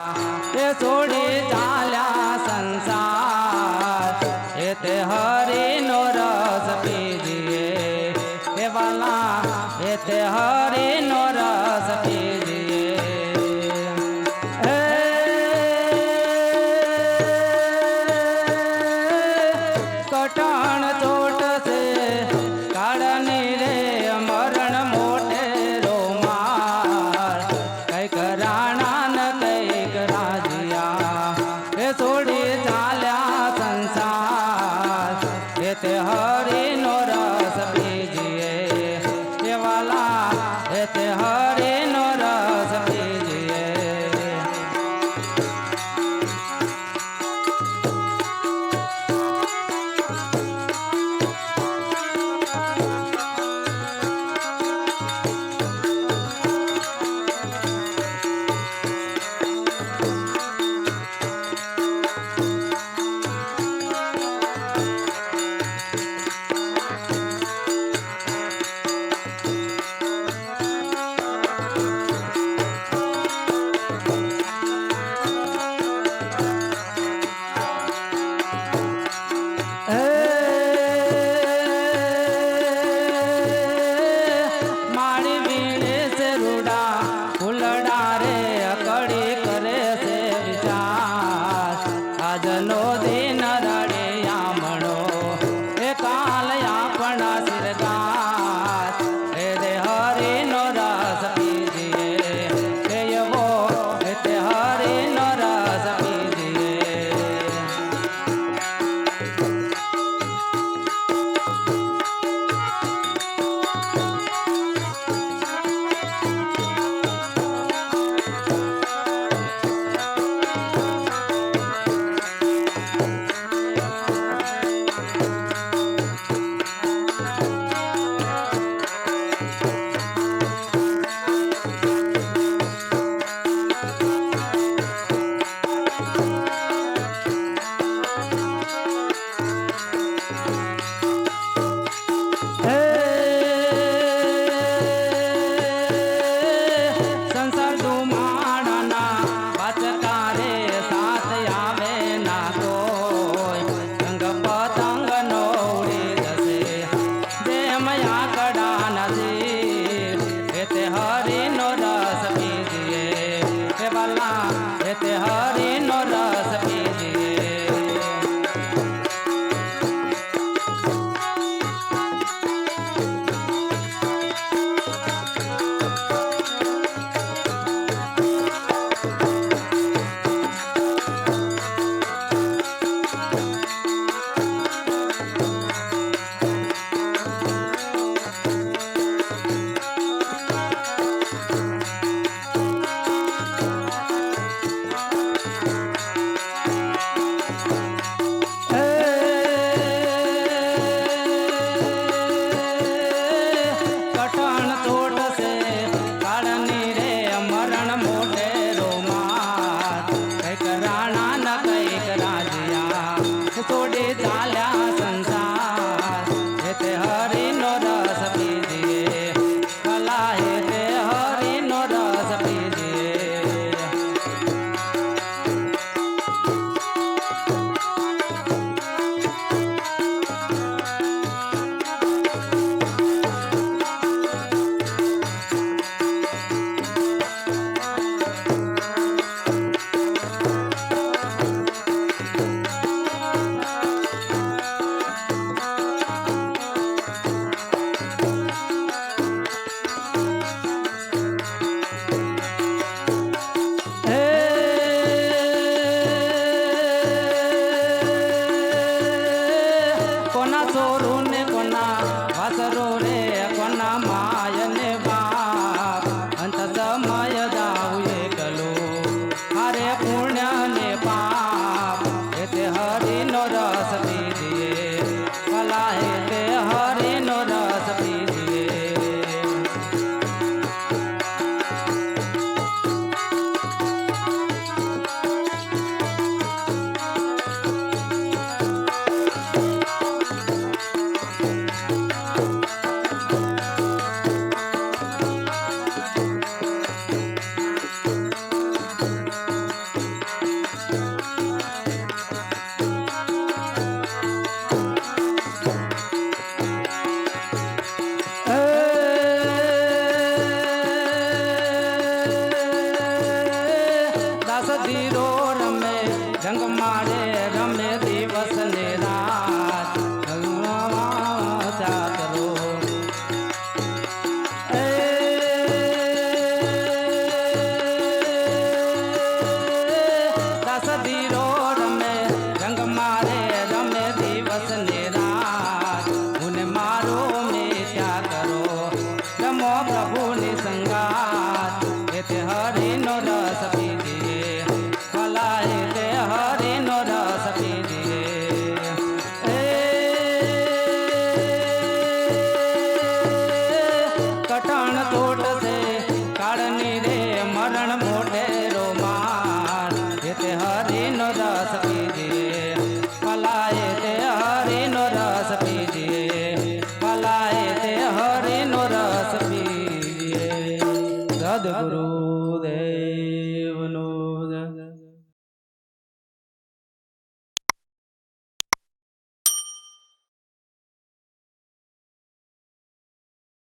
એ છોડી ચાલ્યા સંસાર એ તે હરિનો રસ પીજીએ એ વાલા એ તે હરિનો રસ પીજીએ કટાણ ચોટ છે કાળની રે મરણ મોટે રોમાર કઈક રાણા ને કઈક રાજિયા ધીરો રમે રંગ મારે રમે દિવસ ને રાત ચાતરો દાસ ધીરો રમે રંગ મારે રમે દિવસ ને રાત હું મારો મેટ્યા કરો રમો પ્રભુની સંગાત એ તે હરિનો રસ પીજીએ ભલાએ તે હરિનો રસ પીજીએ કટણ તોટશે કાળની રે મરણ મોઢે રોમાન એ તે હરિનો રસ પીજીએ ભલાએ તે હરિનો રસ પીજીએ ભલાએ તે હરિનો રસ પીજીએ સદગુરુ